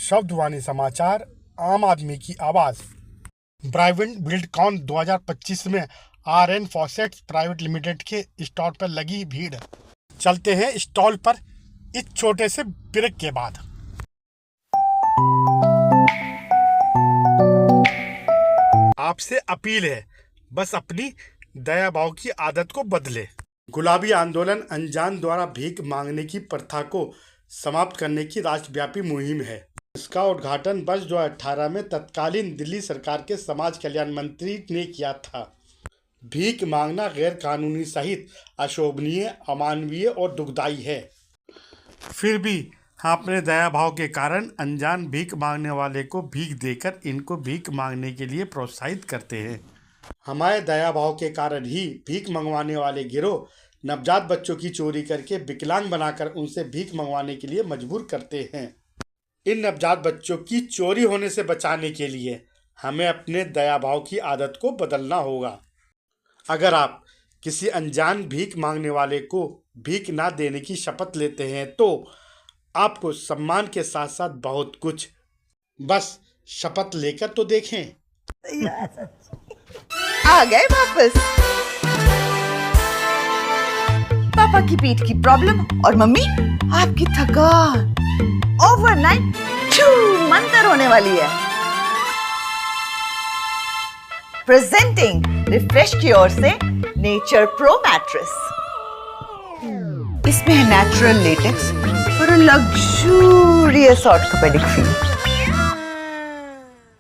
शब्दवाणी समाचार, आम आदमी की आवाज। ब्राइवेंट बिल्डकॉन 2025 में आरएन फॉसेट्स प्राइवेट लिमिटेड के स्टॉल पर लगी भीड़। चलते हैं स्टॉल पर इस छोटे से ब्रेक के बाद। आपसे अपील है, बस अपनी दया भाव की आदत को बदले। गुलाबी आंदोलन अनजान द्वारा भीख मांगने की प्रथा को समाप्त करने की राष्ट्रव्यापी मुहिम है। इसका उद्घाटन वर्ष 2018 में तत्कालीन दिल्ली सरकार के समाज कल्याण मंत्री ने किया था। भीख मांगना गैर कानूनी सहित अशोभनीय, अमानवीय और दुखदायी है। फिर भी हम अपने दया भाव के कारण अनजान भीख मांगने वाले को भीख देकर इनको भीख मांगने के लिए प्रोत्साहित करते हैं। हमारे दया भाव के कारण ही भीख मंगवाने वाले गिरोह नवजात बच्चों की चोरी करके विकलांग बनाकर उनसे भीख मंगवाने के लिए मजबूर करते हैं। इन नवजात बच्चों की चोरी होने से बचाने के लिए हमें अपने दया भाव की आदत को बदलना होगा। अगर आप किसी अनजान भीख मांगने वाले को भीख ना देने की शपथ लेते हैं तो आपको सम्मान के साथ साथ बहुत कुछ, बस शपथ लेकर तो देखें। आ गए वापस। पापा की पेट की प्रॉब्लम और मम्मी आपकी थकान ओवरनाइट मंतर होने वाली है। प्रेजेंटिंग रिफ्रेश की ओर से नेचर प्रो मैट्रेस। इसमें है natural latex for a luxurious orthopaedic feel.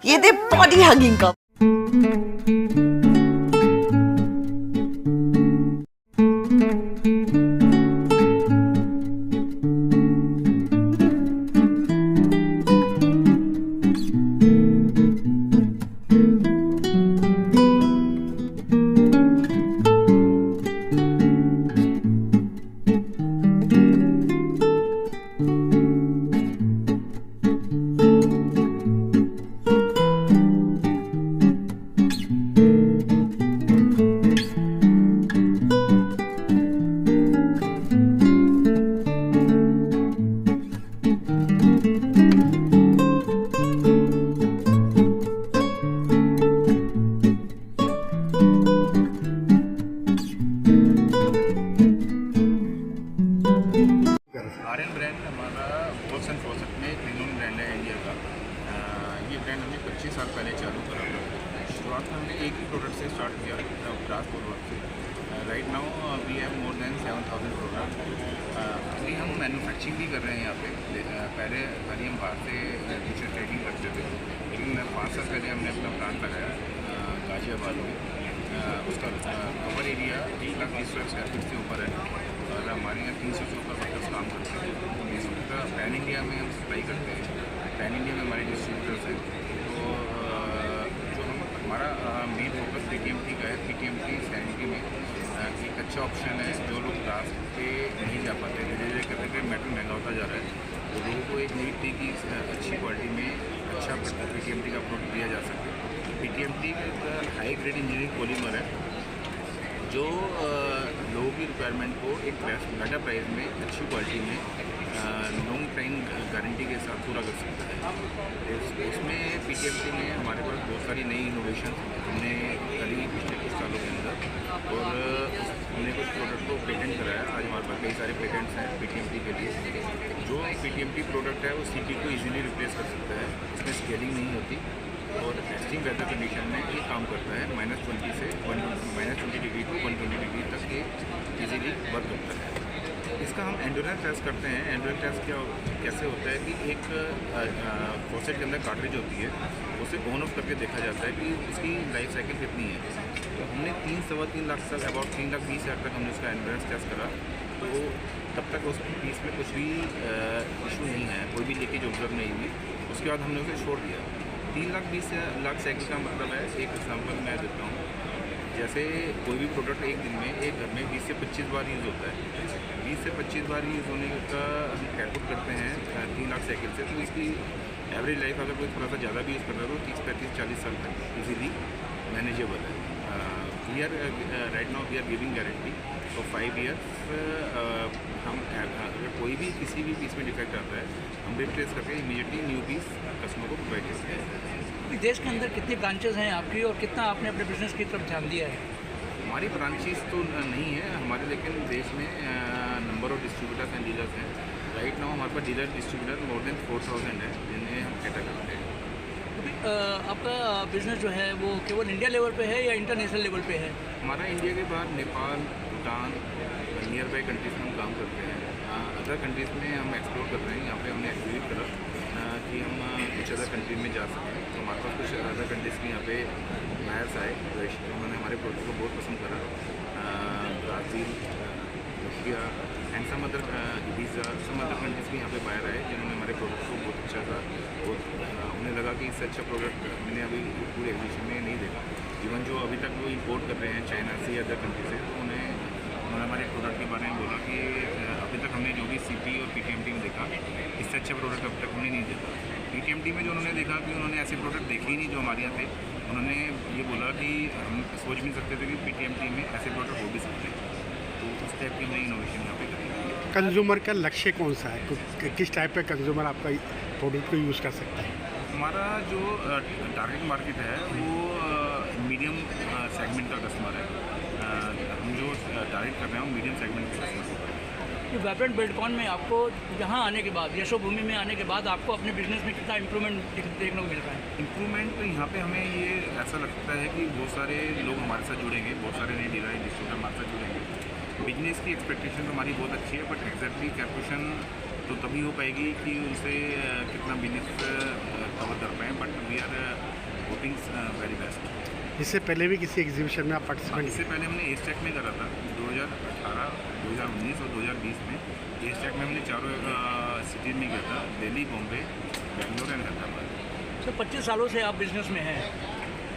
ये दे बॉडी हगिंग का। आरएन ब्रांड हमारा वॉल्स एंड फॉसेट में एक रिनोन ब्रांड है इंडिया का। ये ब्रांड हमने 25 साल पहले चालू करा था। शुरुआत में हमने एक ही प्रोडक्ट से स्टार्ट किया, ग्रास प्रोडक्ट से। Right now we have more than 7000 product. अभी हम मैन्युफैक्चरिंग भी कर रहे हैं यहाँ पे। पहले खाली हम बाहर से टीचर ट्रेडिंग करते थे, लेकिन 5 साल पहले हमने अपना प्लांट लगाया गाजियाबाद में। उसका कवर एरिया 1,20,000 स्क्वायर फीट से ऊपर है और हमारे यहाँ 300 से ऊपर वर्कर्स काम करते हैं। इसका पैन इंडिया में हम सप्लाई करते हैं। पैन इंडिया में हमारे डिस्ट्रीब्यूटर्स हैं। तो जो हमारा मेन फोकस पीटीएमटी का है। पीटीएमटी सैनिटरी में एक अच्छा ऑप्शन है। जो लोग ग्लास पे नहीं जा पाते, धीरे धीरे करते करते मेटल महंगा होता जा रहा है, तो लोगों को एक नई तरीके की अच्छी क्वालिटी में अच्छा पीटीएमटी का प्रोडक्ट दिया जा सके। पीटीएमटी का हाई ग्रेड इंजीनियरिंग पॉलीमर है जो लोगों की रिक्वायरमेंट को एक बेटर प्राइस में अच्छी क्वालिटी में लॉन्ग टाइम गारंटी के साथ पूरा कर सकता है। उसमें पीटीएमटी में हमारे पास बहुत सारी नई इनोवेशन हमने करी पिछले कुछ सालों के अंदर और हमने कुछ प्रोडक्ट को पेटेंट कराया। आज हमारे पास कई सारे पेटेंट्स हैं पीटीएमटी के लिए। जो पीटीएमटी प्रोडक्ट है वो सीटी को ईजिली रिप्लेस कर सकता है। इसमें स्केलिंग नहीं होती और एक्सट्रीम वेदर कंडीशन में ये काम करता है। -20 से -20 डिग्री टू 120 डिग्री तक ये इजीली वर्क करता है। इसका हम एंडोरेंस टेस्ट करते हैं। एंडोरेंस टेस्ट कैसे होता है कि एक फॉसेट के अंदर कार्ट्रिज होती है, उसे ऑन ऑफ करके देखा जाता है कि उसकी लाइफ साइकिल कितनी है। तो हमने 3-3.25 लाख तक, अबाउट 3,20,000 तक हमने उसका एंडोरेंस टेस्ट करा। तो तब तक उस पीस में कुछ भी इशू नहीं है, कोई भी लीकेज ऑब्जर्व नहीं हुई। उसके बाद हमने उसे छोड़ दिया। 3,20,000 साइकिल का मतलब है, एक एग्जाम्पल मैं देता हूँ। जैसे कोई भी प्रोडक्ट एक दिन में एक घर में 20 से 25 बार यूज़ होता है। 20 से 25 बार यूज़ होने का हम कैलकुलेट करते हैं 3 लाख साइकिल से। तो इसकी एवरेज लाइफ अगर कोई थोड़ा सा ज़्यादा भी यूज़ करता है तो 30-35-40 साल तक इजीली मैनेजेबल है। We are right now we are giving guarantee for 5 years. हम अगर कोई भी किसी भी पीस में डिफेक्ट आता है हम रिप्लेस करके इमीडिएटली न्यू पीस कस्टमर को प्रोवाइड करते हैं। अभी देश के अंदर कितनी ब्रांचेज हैं आपकी और कितना आपने अपने बिजनेस की तरफ ध्यान दिया है? हमारी ब्रांचेस तो नहीं है हमारे, लेकिन देश में number of distributors and dealers हैं। राइट नाउ हमारे पास डीलर डिस्ट्रीब्यूटर मोर देन 4000 है जिन्हें हम कैटर करते हैं। अभी आपका बिजनेस जो है वो केवल इंडिया लेवल पे है या इंटरनेशनल लेवल पे है? हमारा इंडिया के बाहर Nepal, Bhutan, near by countries में हम काम करते हैं। अदर कंट्रीज़ में हम एक्सप्लोर कर रहे हैं। यहाँ पे हमने एक्सप्लोर करा कि हम कुछ अदर कंट्रीज में जा सकें। तो हमारे पास कुछ अदर कंट्रीज़ के यहाँ पे बायर्स आए, उन्होंने हमारे प्रोडक्ट को बहुत पसंद करा। Brazil, Russia and some other countries के यहाँ पे बायर आए जिन्होंने हमारे प्रोडक्ट को बहुत अच्छा था। उन्हें लगा कि इससे अच्छा प्रोडक्ट मैंने अभी पूरे एग्जीबिशन में नहीं देखा। इवन जो अभी तक वो इम्पोर्ट कर रहे हैं चाइना से या अदर कंट्री से, तो उन्होंने हमारे प्रोडक्ट के बारे में बोला कि अभी तक हमने जो भी CP और PTMT में देखा इससे अच्छा प्रोडक्ट अब तक हमने नहीं देखा। PTMT में जो उन्होंने देखा कि उन्होंने ऐसे प्रोडक्ट देखे ही नहीं जो हमारे यहाँ थे। उन्होंने ये बोला कि हम सोच भी नहीं सकते थे कि PTMT में ऐसे प्रोडक्ट हो भी सकते हैं। तो उस टाइप की नई इनोवेशन यहाँ पे करेंगे। कंज्यूमर का लक्ष्य कौन सा है, किस टाइप का कंज्यूमर आपका प्रोडक्ट को यूज़ कर सकता है? हमारा जो टारगेट मार्केट है वो मीडियम सेगमेंट का कस्टमर है। हम जो टारगेट कर रहे हैं वो मीडियम सेगमेंट के कस्टमर को। ये वाइब्रेंट बिल्डकॉन में आपको यहाँ आने के बाद, यशोभूमि में आने के बाद आपको अपने बिजनेस में कितना इम्प्रूवमेंट देखने को मिल रहा है? इम्प्रूवमेंट यहाँ पे हमें ये ऐसा लगता है कि बहुत सारे लोग हमारे साथ जुड़ेंगे, बहुत सारे नए डीलर डिस्ट्रीब्यूटर हमारे साथ जुड़ेंगे। बिजनेस की एक्सपेक्टेशन तो हमारी बहुत अच्छी है, बट एग्जैक्टली कैलकुलेशन तो तभी हो पाएगी कि उनसे कितना बिजनेस कवर कर पाएँ। But we are hoping very best. इससे पहले भी किसी एग्जीबिशन में आप पार्टिसिपेंट? इससे पहले हमने एस्टेक में करा था 2018, 2019 और 2020 में। एस्टेक में हमने चारों सिटीज़ में किया था, दिल्ली, बॉम्बे, बेंगलोर एंड हैदराबाद। सर 25 सालों से आप बिजनेस में हैं,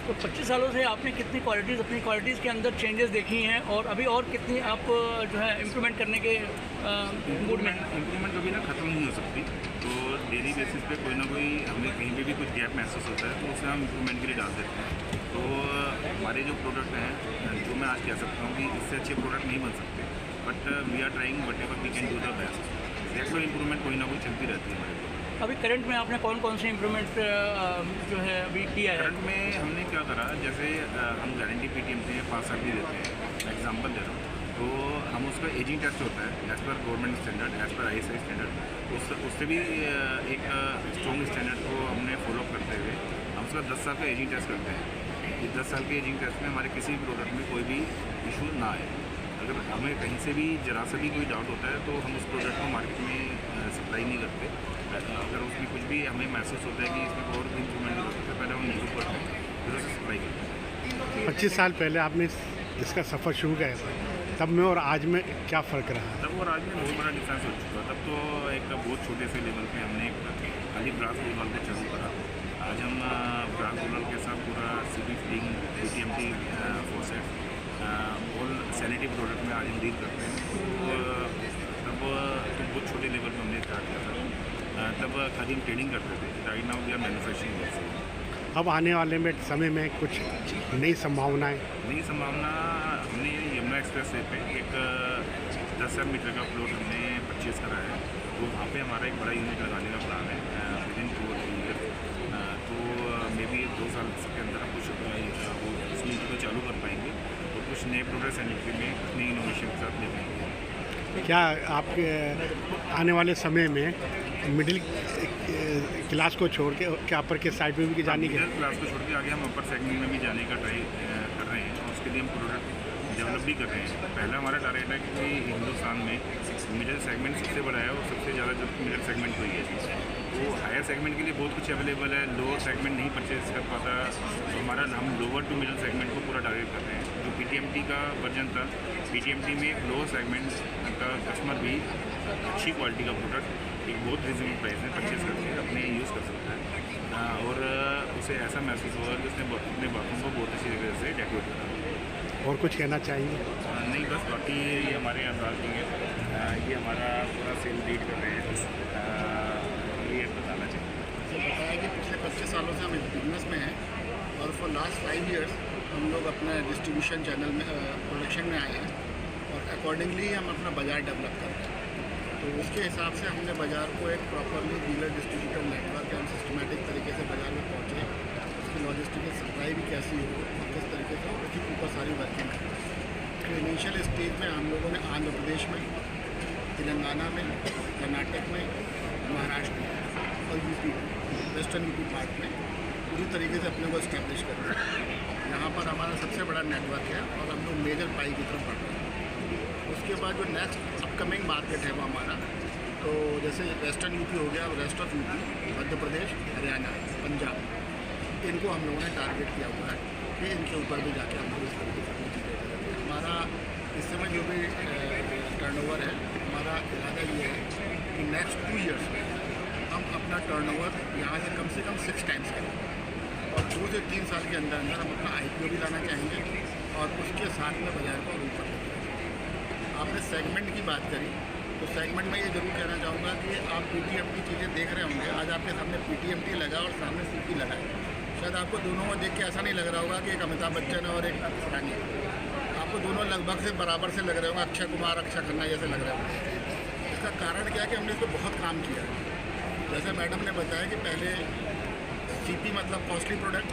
तो 25 सालों से आपने कितनी क्वालिटीज़, अपनी क्वालिटीज़ के अंदर चेंजेस देखी हैं और अभी और कितनी आप जो है इम्प्रूवमेंट करने के मूड में? इम्प्रूवमेंट कभी ना ख़त्म नहीं हो सकती। तो डेली बेसिस पे कोई ना कोई हमें कहीं पे भी कुछ गैप महसूस होता है तो उसे हम इम्प्रूवमेंट के लिए डाल देते हैं। तो हमारे जो प्रोडक्ट हैं, जो मैं आज कह सकता हूँ कि इससे अच्छे प्रोडक्ट नहीं बन सकते, but we are trying whatever we can do the best. Regular improvement कोई ना कोई चलती रहती है हमारे को। अभी करंट में आपने कौन कौन से इम्प्रूवमेंट जो है अभी किया है? करंट में हमने क्या करा, जैसे हम गारंटी PTMT 5 साल की देते हैं, एग्जाम्पल दे रहा हूँ। तो हम उसका एजिंग टेस्ट होता है as per government standard, as per ISI standard. उससे भी एक स्ट्रॉन्ग स्टैंडर्ड को हमने फॉलोअप करते हुए हम उसका 10 साल का एजिंग टेस्ट करते हैं। ये 10 साल के एजिंग टेस्ट में हमारे किसी भी प्रोडक्ट में कोई भी इशू ना आए। अगर हमें कहीं से भी जरा सा भी कोई डाउट होता है तो हम उस प्रोडक्ट को मार्केट में सप्लाई नहीं करते। अगर उसमें कुछ भी हमें महसूस होता है कि इसमें और भी इम्प्रूवमेंट हो सकता है, पहले हम यूज़ करते हैं, फिर उसे सप्लाई करते हैं। 25 साल पहले आपने इसका सफ़र शुरू किया था, तब में और आज में क्या फ़र्क रहा? तब और आज में बहुत बड़ा डिफरेंस हो चुका। तब तो एक बहुत छोटे से लेवल पे हमने खाली ब्रास गुलाल पे चालू करा। आज हम ब्रास गुलाल के साथ पूरा CP fitting, PTMT, faucet, all sanitary product में आज हम डील करते हैं। तो तब तो बहुत छोटे लेवल पे हमने स्टार्ट किया था। तब खाली हम ट्रेडिंग करते थे। Right now we are manufacturing. अब आने वाले में समय में कुछ नई संभावनाएं? नई संभावना, हमने यमुना एक्सप्रेस वे पे एक 10,000 मीटर का प्लॉट हमने परचेज़ करा है। तो वहाँ पे हमारा एक बड़ा यूनिट लगाने का प्लान है विदिन 2 और 3 ईयर। तो मे बी 2 साल के अंदर हम कुछ वो उस यूनिट को चालू कर पाएंगे और कुछ नए प्रोडक्ट्स इंडस्ट्री में नई इनोवेशन के साथ ले पाएंगे। क्या आपके आने वाले समय में मिडिल क्लास को छोड़ के क्या अपर के साइड में भी जाने के? मिडिल क्लास को छोड़ के आगे हम अपर सेगमेंट में भी जाने का ट्राई कर रहे हैं और उसके लिए हम प्रोडक्ट डेवलप भी कर रहे हैं। पहला हमारा टारगेट है कि हिंदुस्तान में मिडिल सेगमेंट सबसे बड़ा है और सबसे ज़्यादा जो मिडिल सेगमेंट कोई है। तो हायर सेगमेंट के लिए बहुत कुछ अवेलेबल है, लोअर सेगमेंट नहीं परचेज कर पाता, तो हमारा हम लोअर टू मिडिल सेगमेंट को पूरा टारगेट कर रहे हैं। जो PTMT का वर्जन था, PTMT में लोअर सेगमेंट का कस्टमर भी अच्छी क्वालिटी का प्रोडक्ट एक बहुत रिजनेबल प्राइस में परचेज करके अपने यूज़ कर सकता है और उसे ऐसा महसूस होगा कि उसने अपने बाथरूम को बहुत अच्छी तरीके से डेकोरेट करा। और कुछ कहना चाहेंगे? नहीं, बस बाकी ये हमारे अंदाज नहीं है, ये हमारा पूरा सेल लीड कर रहे हैं, ये बताना चाहिए। तो बताया कि पिछले 25 सालों से हम इस बिजनेस में हैं और फॉर लास्ट 5 ईयर्स हम लोग अपना डिस्ट्रीब्यूशन चैनल में प्रोडक्शन में आए हैं और अकॉर्डिंगली हम अपना बाज़ार डेवलप कर रहे हैं। तो उसके हिसाब से हमने बाज़ार को एक properly dealer distributor network and systematic तरीके पॉलिसी हो और किस तरीके से उसके ऊपर सारी वर्किंग है। तो इनिशियल स्टेज में हम लोगों ने आंध्र प्रदेश में, तेलंगाना में, कर्नाटक में, महाराष्ट्र में और यूपी में, वेस्टर्न यूपी पार्ट में पूरी तरीके से अपने को इस्टेब्लिश कर रहे हैं। यहाँ पर हमारा सबसे बड़ा नेटवर्क है और हम लोग मेजर पाई की तरफ बढ़ रहे हैं। उसके बाद जो नेक्स्ट अपकमिंग मार्केट है वो हमारा, तो जैसे वेस्टर्न यूपी हो गया, rest of UP, Madhya Pradesh, Haryana, Punjab, इनको हम लोगों ने टारगेट किया हुआ है कि इनके ऊपर भी जाके हम लोग इस तरीके से अपनी चीज़ें करेंगे। हमारा इस समय जो भी टर्नओवर है, हमारा इरादा ये है कि नेक्स्ट 2 ईयर्स में हम अपना टर्नओवर यहाँ से कम 6 टाइम्स करेंगे और 2 से 3 साल के अंदर अंदर हम अपना IPO भी लाना चाहेंगे और उसके साथ में बाजार को ऊपर लेकर। आपने सेगमेंट की बात करी, तो सेगमेंट में ये जरूर कहना चाहूँगा कि आप PTMT चीज़ें देख रहे होंगे। आज आपके सामने PTMT लगा और सामने CP लगा है। शायद आपको दोनों को देख के ऐसा नहीं लग रहा होगा कि एक अमिताभ बच्चन है और एक रानी है। आपको दोनों लगभग से बराबर से लग रहे होंगे, अक्षय कुमार, अक्षय खन्ना जैसे लग रहे होंगे। इसका कारण क्या है कि हमने इस पर बहुत काम किया है। जैसे मैडम ने बताया कि पहले CP मतलब कॉस्टली प्रोडक्ट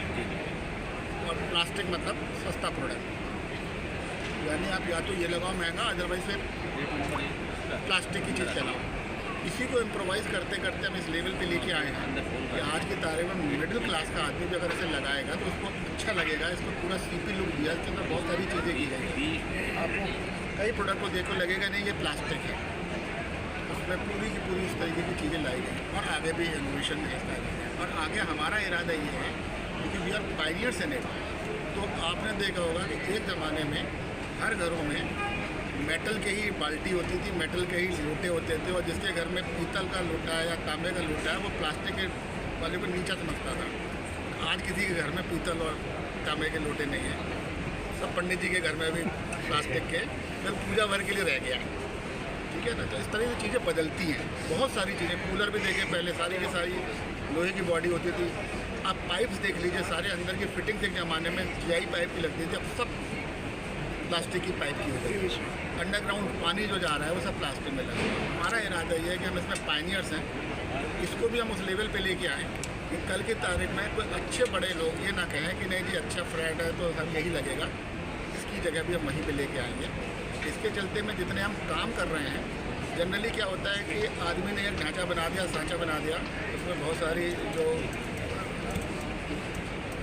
और प्लास्टिक मतलब सस्ता प्रोडक्ट, यानी आप या तो ये लगाओ महंगा, अदरवाइज फिर प्लास्टिक की चीज़ चलाओ। इसी को इम्प्रोवाइज़ करते करते हम इस लेवल पे लेके आए हैं कि आज की तारीख में मिडिल क्लास का आदमी भी अगर इसे लगाएगा तो उसको अच्छा लगेगा। इसको पूरा CP लुक दिया, इसके अंदर बहुत सारी चीज़ें की गई। आपको कई प्रोडक्ट को देखो लगेगा नहीं ये प्लास्टिक है, उसमें पूरी की पूरी इस तरीके की चीज़ें लाई गई और आगे भी इनोवेशन भेजता है। और आगे हमारा इरादा ये है क्योंकि we are pioneers in it. तो आपने देखा होगा कि एक ज़माने में हर घरों में मेटल के ही बाल्टी होती थी, मेटल के ही लोटे होते थे और जिसके घर में पीतल का लोटा है या तांबे का लोटा है वो प्लास्टिक के वाले को नीचा समझता था। आज किसी के घर में पीतल और तांबे के लोटे नहीं हैं। सब पंडित जी के घर में भी प्लास्टिक के फिर पूजा भर के लिए रह गया, ठीक है ना। तो इस तरह की चीज़ें बदलती हैं, बहुत सारी चीज़ें। कूलर भी देखे पहले सारी की सारी लोहे की बॉडी होती थी। आप पाइप्स देख लीजिए, सारे अंदर की फिटिंग्स एक ज़माने में GI पाइप की लगती थी, अब सब प्लास्टिक की पाइप की हो गई है। अंडरग्राउंड पानी जो जा रहा है वो सब प्लास्टिक में लगा है। हमारा इरादा ये है कि हम इसमें पायनियर्स हैं, इसको भी हम उस लेवल पे लेके आएँ कि कल की तारीख में कोई अच्छे बड़े लोग ये ना कहें कि नहीं जी अच्छा फ्रेड है तो सब यही लगेगा। इसकी जगह भी हम वहीं पे लेके आएंगे। इसके चलते में जितने हम काम कर रहे हैं, जनरली क्या होता है कि आदमी ने एक ढांचा बना दिया, सांचा बना दिया, उसमें बहुत सारी जो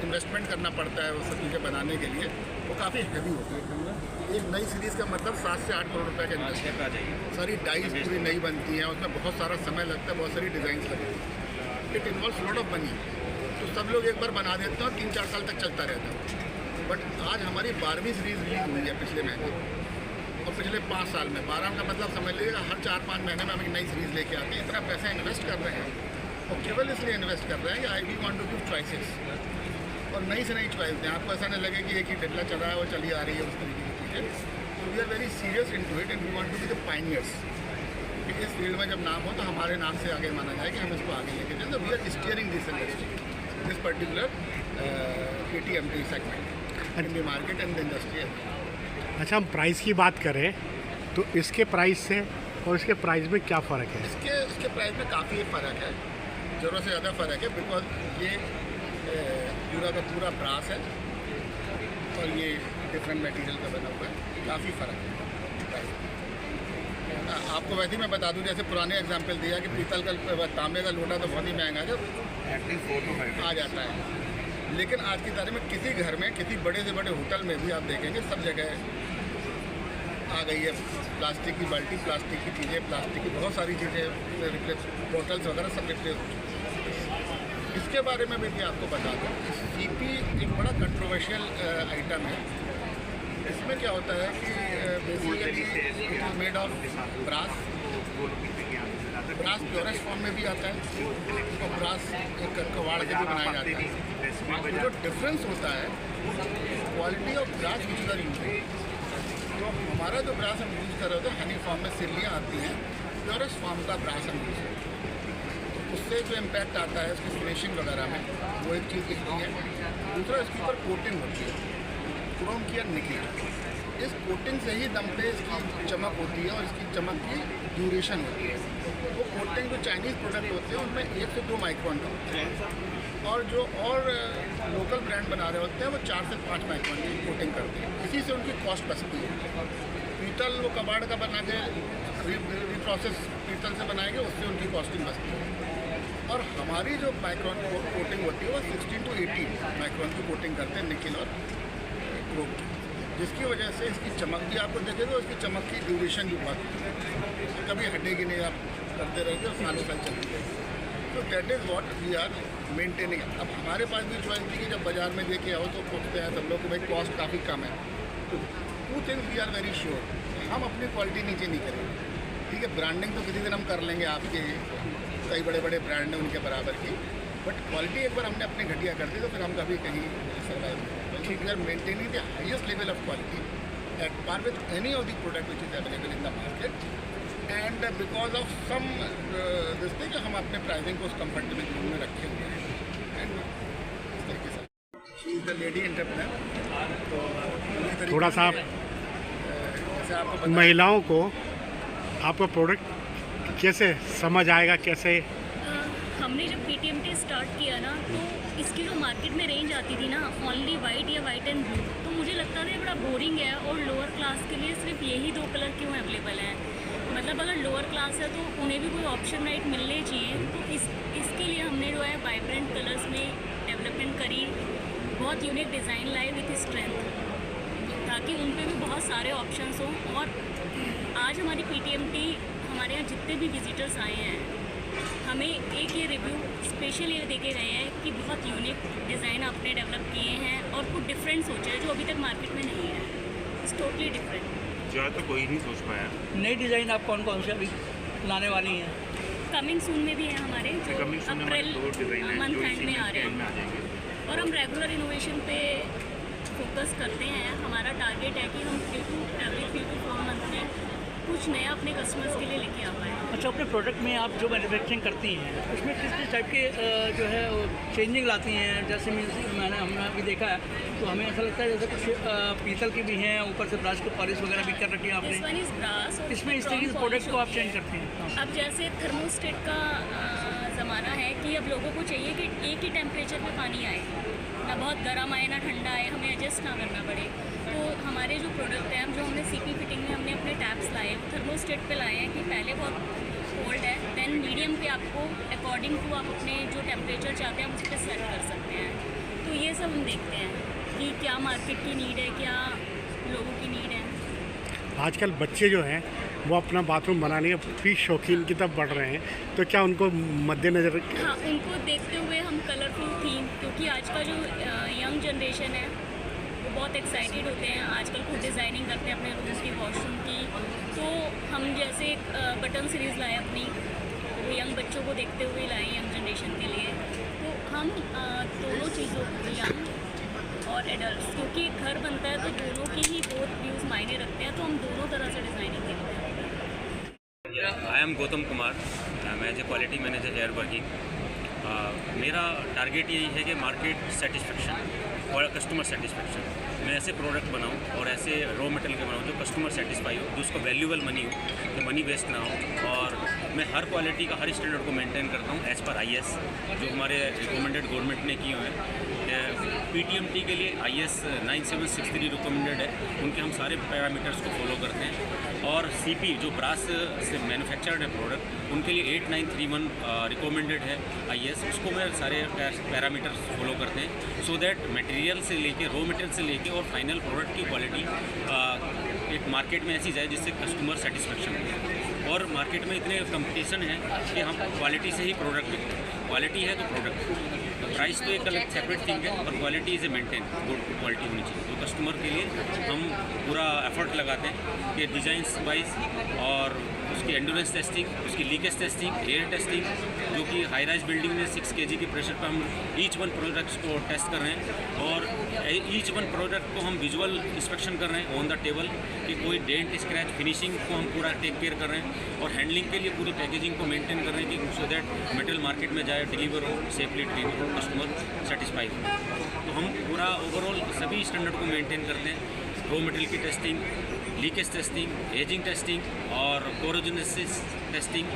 इन्वेस्टमेंट करना पड़ता है वो सब चीज़ें बनाने के लिए, वो काफ़ी हैवी होती है। एक नई सीरीज़ का मतलब 7 से 8 करोड़ रुपए का इन्वेस्टमेंट आ जाएगी। सारी डाइज पूरी नई बनती हैं, उसमें बहुत सारा समय लगता है, बहुत सारी डिज़ाइंस लगती हैं। It involves lot of money. तो सब लोग एक बार बना देते हैं और 3-4 साल तक चलता रहता है। बट आज हमारी 12वीं सीरीज़ रिलीज हुई है पिछले महीने, और पिछले 5 साल में 12 का मतलब समझ लीजिएगा हर 4-5 महीने में हम एक नई सीरीज़ लेके आते हैं। इतना पैसा इन्वेस्ट कर रहे हैं और केवल इसलिए इन्वेस्ट कर रहे हैं कि I we want to give choices और नई से नई चॉइस दें। आपको ऐसा नहीं लगे कि एक ही डेटला चल रहा है वो चली आ रही है, उस तरीके की चीज़ें। तो we are very serious in to it and we want to be the pioneers. इस फील्ड में जब नाम हो तो हमारे नाम से आगे माना जाए कि हम इसको आगे लेके जाएं। तो we are steering this industry, this particular PTMT segment in the market and the industry. अच्छा, हम प्राइस की बात करें तो इसके प्राइस से और इसके प्राइस में क्या फ़र्क है? इसके प्राइस में काफ़ी फ़र्क है, ज़रूरत से ज़्यादा फ़र्क है। बिकॉज ये पूरा का पूरा ब्रास है और ये डिफरेंट मटेरियल का बना हुआ है, काफ़ी फ़र्क है। आपको वैसे ही मैं बता दूं, जैसे पुराने एग्जांपल दिया कि पीतल का तांबे का लोटा तो बहुत ही महंगा है, आ जाता है। लेकिन आज की तारीख में किसी घर में, किसी बड़े से बड़े होटल में भी आप देखेंगे सब जगह आ गई है प्लास्टिक की बाल्टी, प्लास्टिक की चीज़ें, प्लास्टिक की बहुत सारी चीज़ें रिप्लेस, बोटल्स वगैरह सब रिप्लेस हो चुकी हैं। इसके बारे में भी आपको बता दूँ, CP एक बड़ा कंट्रोवर्शियल आइटम है। इसमें क्या होता है कि basically it is made of brass. Brass purest form में भी आता है और ब्रास कवाड़ के भी बनाया जाता है। जो डिफरेंस होता है quality of brass which are using. तो हमारा जो ब्रास हम यूज़ कर रहे होते हैं हनी फॉर्म में सिल्लियाँ आती हैं, प्योरेस्ट फॉर्म का ब्रास हम यूज़ करते हैं। तो उससे जो इम्पैक्ट आता है उसकी फिनिशिंग वगैरह में, वो एक चीज़ दिखती है। दूसरा इसके ऊपर कोटिंग होती है क्रोम की या निकल। इस कोटिंग से ही दम पे इसकी चमक होती है और इसकी चमक की ड्यूरेशन होती है। वो कोटिंग जो चाइनीज़ प्रोडक्ट होते हैं उनमें 1 से 2 माइक्रोन का होता है और जो और लोकल ब्रांड बना रहे होते हैं वो 4 से 5 माइक्रोन की कोटिंग करते हैं। इसी से उनकी कॉस्ट बचती है। पीतल वो कबाड़ का बना के रिप्रोसेस पीतल से बनाएंगे, उससे उनकी कॉस्टिंग बचती है। और हमारी जो माइक्रोन कोटिंग होती है वो 16 to 18 माइक्रोन की कोटिंग करते हैं निकिल और क्रोम की, जिसकी वजह से इसकी चमक भी आपको देखेगा और इसकी चमक की ड्यूरेशन भी बहुत कभी हटेगी नहीं, आप करते रहेंगे और सालों साल चलती रहेगी। तो that is what we are maintaining. अब हमारे पास भी चॉइस थी कि जब बाज़ार में देखे आओ तो पूछते हैं सब लोग कि भाई कॉस्ट काफ़ी कम है। तो 2 things we are very sure, हम अपनी क्वालिटी नीचे नहीं करेंगे। ठीक है, ब्रांडिंग तो किसी दिन हम कर लेंगे, आपके कई बड़े बड़े ब्रांड हैं उनके बराबर की, बट क्वालिटी एक बार हमने अपनी घटिया कर दी तो फिर हम कभी कहीं सर्वाइव नहीं। We are maintaining the highest level of quality at par with any of the product which is available in the market. And because of some this thing हम अपने प्राइसिंग को उस कंफर्टेबल जोन में रखे हुए हैं। And इस तरीके से she is the lady entrepreneur. तो पूरी तरीके थोड़ा सा से, जैसे आपको पता महिलाओं को आपका प्रोडक्ट कैसे समझ आएगा, कैसे? हमने जब PTMT स्टार्ट किया ना तो इसकी जो मार्केट में रेंज आती थी ना ओनली वाइट या वाइट एंड ब्लू, तो मुझे लगता था ये बड़ा बोरिंग है और लोअर क्लास के लिए सिर्फ यही 2 कलर क्यों अवेलेबल हैं। मतलब अगर लोअर क्लास है तो उन्हें भी कोई ऑप्शन राइट मिलने चाहिए। तो इसके लिए हमने जो है वाइब्रेंट कलर्स में डेवलपमेंट करी, बहुत यूनिक डिज़ाइन लाए विथ स्ट्रेंथ, ताकि उन पे भी बहुत सारे ऑप्शंस हों। और आज हमारी PTMT हमारे यहाँ जितने भी विजिटर्स आए हैं हमें एक ये रिव्यू स्पेशल ये देके गए हैं कि बहुत यूनिक डिज़ाइन आपने डेवलप किए हैं और कुछ डिफरेंट सोचा है जो अभी तक मार्केट में नहीं है। इट्स टोटली डिफरेंट, जो है तो कोई नहीं सोच पाया। नई डिज़ाइन आप कौन कौन से अभी लाने वाली हैं? कमिंग सून में भी है हमारे जो कमिंग सून में हमारे अप्रैल 2 डिज़ाइन हैं मंथ जो एंड इसी में आ रहे में आ हैं। जाएंगे। और हम रेगुलर इनोवेशन पे फोकस करते हैं। हमारा टारगेट है कि हम 3 to 4 मंथ में कुछ नया अपने कस्टमर्स के लिए लेके आ पाए। अच्छा, अपने प्रोडक्ट में आप जो मैन्युफैक्चरिंग करती हैं उसमें किस किस टाइप के जो है चेंजिंग लाती हैं? जैसे हमने अभी देखा है तो हमें ऐसा लगता है जैसे कुछ पीतल की भी हैं, ऊपर से ब्रश को पॉलिश वगैरह भी कर रखी है दिस वन आपने। इज ब्रास और इसमें इस तरीके से प्रोडक्ट को आप चेंज करते हैं? अब जैसे थर्मोस्टेट का ज़माना है कि अब लोगों को चाहिए कि एक ही टेम्परेचर पे पानी आए, ना बहुत गर्म आए ना ठंडा आए, हमें एडजस्ट ना करना पड़े। तो हमारे जो प्रोडक्ट हैं जो हमने CP फिटिंग में हमने अपने टैप्स लाए थर्मोस्टेट पे लाए हैं कि पहले बहुत कोल्ड है देन मीडियम पे आपको अकॉर्डिंग टू आप अपने जो टेम्परेचर चाहते हैं हम उस पर सेट कर सकते हैं। तो ये सब हम देखते हैं कि क्या मार्केट की नीड है, क्या लोगों की नीड है। आजकल बच्चे जो हैं वो अपना बाथरूम बनाने के भी शौकीन की तरफ बढ़ रहे हैं, तो क्या उनको मद्देनज़र? हाँ, उनको देखते हुए हम कलरफुल थीम, क्योंकि आज का जो यंग जनरेशन है वो बहुत एक्साइटेड होते हैं, आजकल खुद डिज़ाइनिंग करते हैं अपने रूम्स की, वॉशरूम की। तो हम जैसे बटन सीरीज़ लाए अपनी, वो यंग बच्चों को देखते हुए लाए यंग जनरेशन के लिए। तो हम दोनों चीज़ों को यंग और एडल्ट, क्योंकि घर बनता है तो दोनों की ही बहुत व्यूज़ मायने रखते हैं, तो हम दोनों तरह से डिज़ाइनिंग करते हैं। आई एम गौतम कुमार, मैं as a quality manager here working. मेरा टारगेट यही है कि मार्केट सेटिस्फेक्शन और कस्टमर सेटिस्फेक्शन। मैं ऐसे प्रोडक्ट बनाऊं और ऐसे रॉ मटेरियल के बनाऊं जो कस्टमर सेटिस्फाई हो, जो उसको वैल्यूबल मनी हो, कि मनी वेस्ट ना हो। और मैं हर क्वालिटी का हर स्टैंडर्ड को मेंटेन करता हूं एज़ पर IS जो हमारे रिकमेंडेड गवर्नमेंट ने किए हुए हैं। PTMT के लिए IS 9763 रिकमेंडेड है, उनके हम सारे पैरामीटर्स को फॉलो करते हैं। और CP जो ब्रास से मैन्युफैक्चर्ड है प्रोडक्ट, उनके लिए 8931 रिकमेंडेड है IS, उसको मैं सारे पैरामीटर्स फॉलो करते हैं सो दैट मटेरियल से लेके रॉ मटेरियल से लेके और फाइनल प्रोडक्ट की क्वालिटी एक मार्केट में ऐसी जाए जिससे कस्टमर सेटिस्फेक्शन हो। और मार्केट में इतने कंपटीशन है कि हम क्वालिटी से ही प्रोडक्ट बिकते हैं। क्वालिटी है तो प्रोडक्ट, प्राइस तो एक अलग सेपरेट थिंग है, और quality is a maintain, good quality होनी चाहिए। तो कस्टमर के लिए हम पूरा एफर्ट लगाते हैं कि डिज़ाइंस वाइज और उसकी एंडोरेंस टेस्टिंग, उसकी लीकेज टेस्टिंग, एयर टेस्टिंग, जो कि हाई राइज बिल्डिंग में 6 kg के प्रेशर पर हम ईच वन प्रोडक्ट्स को टेस्ट कर रहे हैं। और ईच वन प्रोडक्ट को हम विजुअल इंस्पेक्शन कर रहे हैं ऑन द टेबल कि कोई डेंट स्क्रैच फिनिशिंग को हम पूरा टेक केयर कर रहे हैं। और हैंडलिंग के लिए पूरी पैकेजिंग को मेंटेन कर रहे हैं कि सो दैट मटेरियल मार्केट में जाए, डिलीवर हो, सेफली डिलीवर हो, कस्टमर सेटिस्फाई हो। तो हम पूरा ओवरऑल सभी स्टैंडर्ड को मेंटेन करते हैं रॉ मटेरियल की testing, leakage testing, ageing testing और कोरोजेनेसिस testing,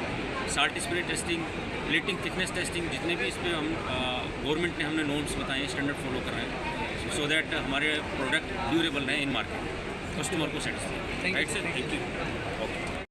salt spray testing, plating thickness testing, जितने भी इस पर हम गवर्नमेंट ने हमने नॉर्म्स बताए हैं, स्टैंडर्ड फॉलो कर रहे हैं, सो दैट हमारे प्रोडक्ट ड्यूरेबल रहें इन मार्केट, कस्टमर को satisfy. Right sir, thank you. Okay.